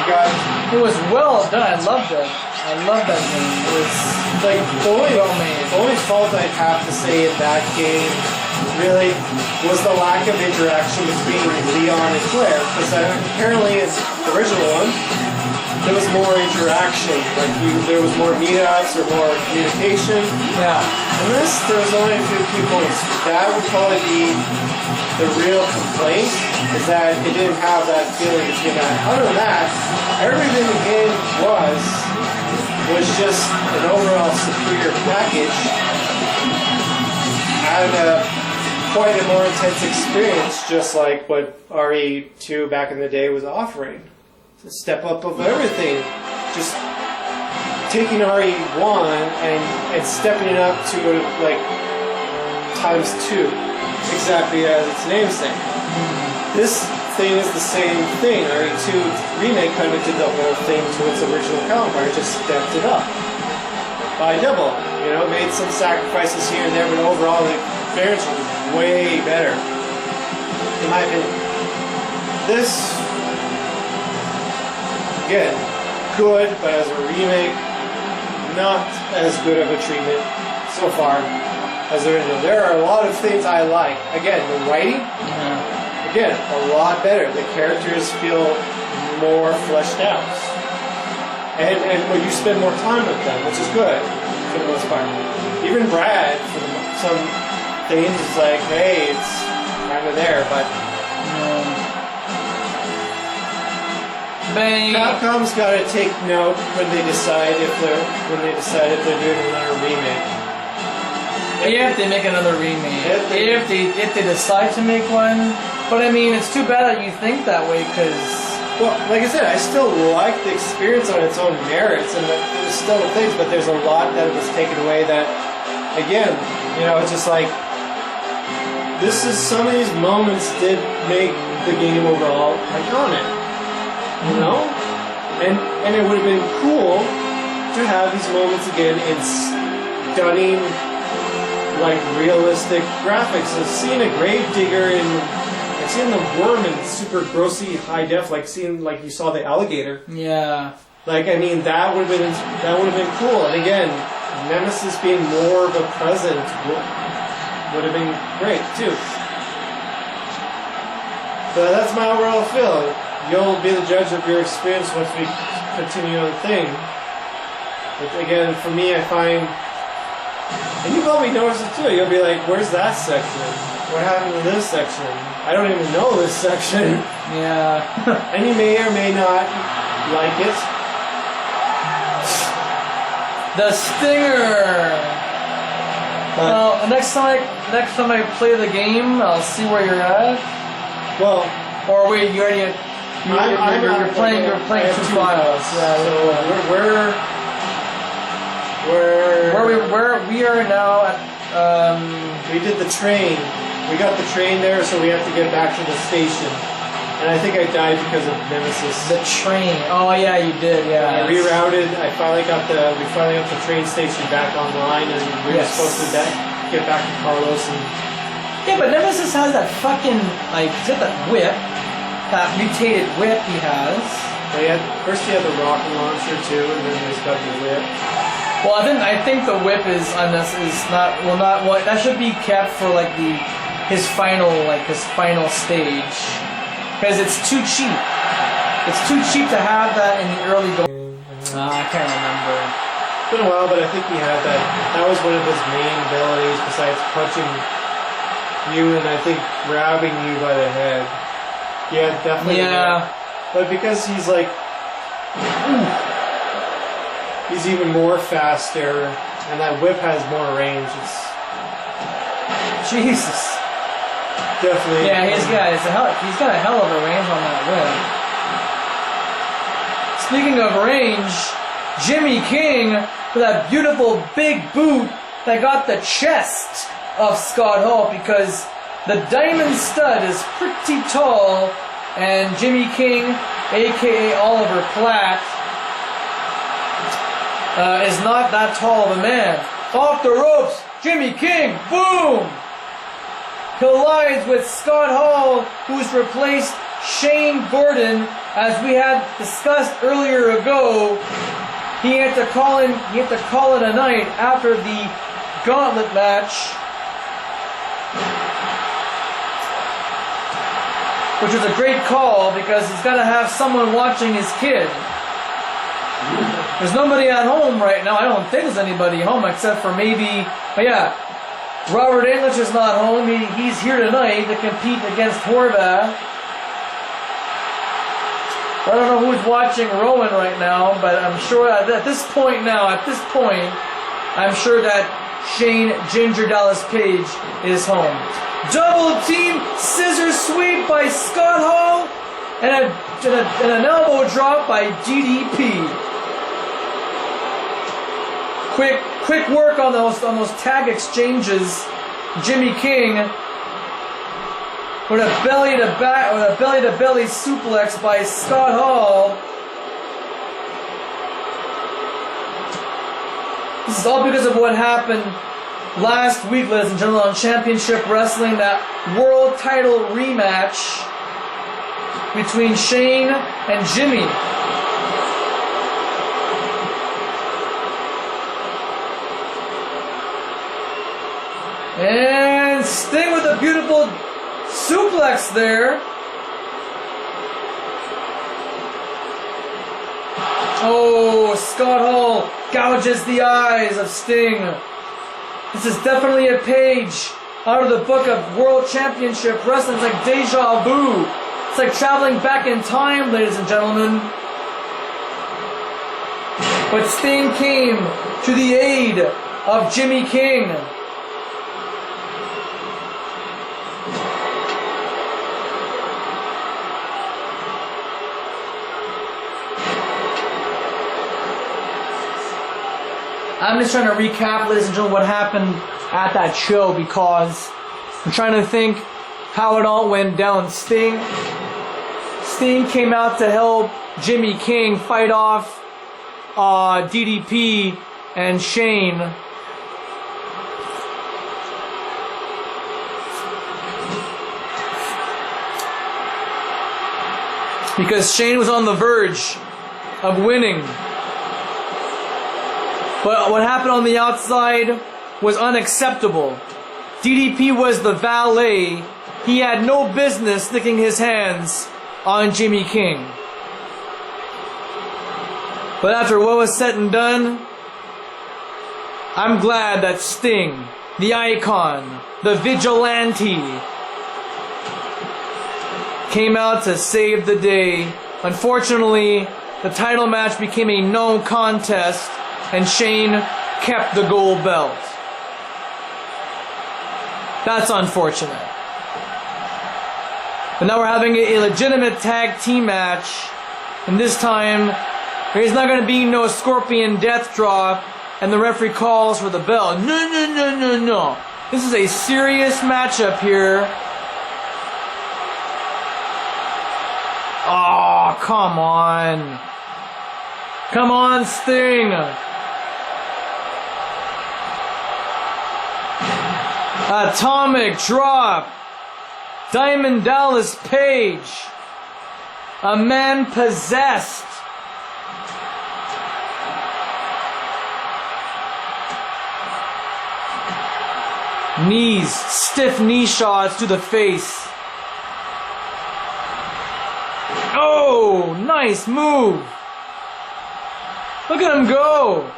You got. It was well done. I loved it. I loved that game. It was Like, well made. the only fault I'd have to say in that game, really, was the lack of interaction between Leon and Claire. Because apparently in the original one, there was more interaction. Like, there was more meetups or more communication. Yeah. In this, there was only a few key points. That would probably be the real complaint, is that it didn't have that feeling between that. Other than that, everything the game was just an overall superior package and quite a more intense experience, just like what RE2 back in the day was offering. It's a step up of everything. Just taking RE1 and stepping it up to like ×2, exactly as its namesake. This thing is the same thing. RE2 remake kind of did the whole thing to its original counterpart, just stepped it up by double. You know, made some sacrifices here and there, but overall the experience was way better, in my opinion. This, again, good, but as a remake, not as good of a treatment so far as the original. There are a lot of things I like. Again, the writing. Again, a lot better. The characters feel more fleshed out. And when you spend more time with them, which is good for the most part. Even Brad, for some things, is like, hey, it's kind of there, but Capcom's got to take note when they decide if they're doing another remake. If they make another remake, if they decide to make one. But I mean, it's too bad that you think that way, because... Well, like I said, I still like the experience on its own merits, and there's still things, but there's a lot that was taken away that, again, you know, it's just like, some of these moments did make the game overall iconic, you know? And it would have been cool to have these moments again in stunning, like, realistic graphics. So seeing a Gravedigger I've seen the worm in super grossy high def, like you saw the alligator. Yeah. Like, I mean, that would have been cool. And again, Nemesis being more of a present would have been great too. But that's my overall feeling. You'll be the judge of your experience once we continue on the thing. But again, for me, I find, and you probably notice it too. You'll be like, "Where's that section? What happened to this section? I don't even know this section." Yeah. And you may or may not like it. The Stinger! Well, next time I play the game, I'll see where you're at. Well, or wait, you're playing two files. Yeah. So we are now at. We did the train. We got the train there, so we have to get back to the station. And I think I died because of Nemesis. The train. Oh yeah, you did. Yeah. I rerouted. We finally got the train station back online, and we were supposed to get back to Carlos. And yeah, but Nemesis has that fucking he's got that whip, that mutated whip he has. First he had the rocket launcher too, and then he's got the whip. Well, I think the whip that should be kept for his final stage, because it's too cheap. It's too cheap to have that in the early go. I can't remember. It's been a while, but I think he had that. That was one of his main abilities, besides punching you and I think grabbing you by the head. Yeah, definitely. Yeah. But because he's like, he's even more faster, and that whip has more range. It's Jesus. Definitely. Yeah, he's got a hell of a range on that whip. Speaking of range, Jimmy King with that beautiful big boot that got the chest of Scott Hall, because the Diamond Stud is pretty tall, and Jimmy King, aka Oliver Platt, is not that tall of a man. Off the ropes, Jimmy King, boom! Collides with Scott Hall, who's replaced Shane Gordon as we had discussed earlier ago, he had to call it a night after the gauntlet match, which was a great call because he's got to have someone watching his kid. There's nobody at home right now. I don't think there's anybody home except for maybe, Robert English is not home. He's here tonight to compete against Horvath. I don't know who's watching Rowan right now, but I'm sure at this point, I'm sure that Shane Ginger Dallas Page is home. Double team scissor sweep by Scott Hall and an elbow drop by DDP. Quick work on those tag exchanges. Jimmy King with a belly to belly suplex by Scott Hall. This is all because of what happened last week, ladies and gentlemen, on Championship Wrestling, that world title rematch between Shane and Jimmy. And Sting with a beautiful suplex there. Oh, Scott Hall gouges the eyes of Sting. This is definitely a page out of the book of World Championship Wrestling. It's like deja vu. It's like traveling back in time, ladies and gentlemen. But Sting came to the aid of Jimmy King. I'm just trying to recap, ladies and gentlemen, what happened at that show because I'm trying to think how it all went down. Sting came out to help Jimmy King fight off DDP and Shane. Because Shane was on the verge of winning. But what happened on the outside was unacceptable. DDP was the valet. He had no business sticking his hands on Jimmy King. But after what was said and done, I'm glad that Sting, the icon, the vigilante, came out to save the day. Unfortunately, the title match became a no contest, and Shane kept the gold belt. That's unfortunate. But now we're having a legitimate tag team match, and this time there's not going to be no Scorpion Death Drop, and the referee calls for the bell. No. This is a serious matchup here. Oh, come on. Come on, Sting. Atomic drop. Diamond Dallas Page. A man possessed. Knees, stiff knee shots to the face. Oh, nice move. Look at him go.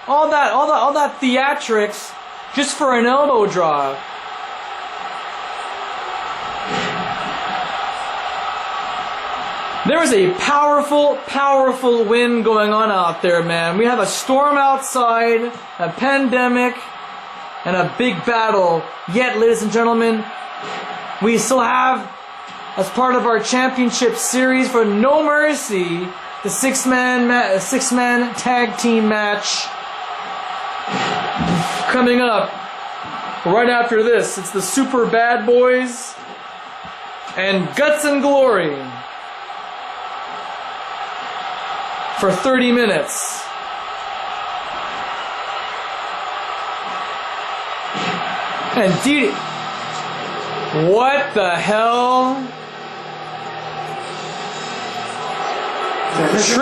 All that theatrics just for an elbow drop. There is a powerful wind going on out there, man. We have a storm outside, a pandemic, and a big battle. Yet, ladies and gentlemen, we still have, as part of our championship series for No Mercy, the six-man tag team match coming up right after this. It's the Super Bad Boys and Guts and Glory for 30 minutes. And what the hell? True.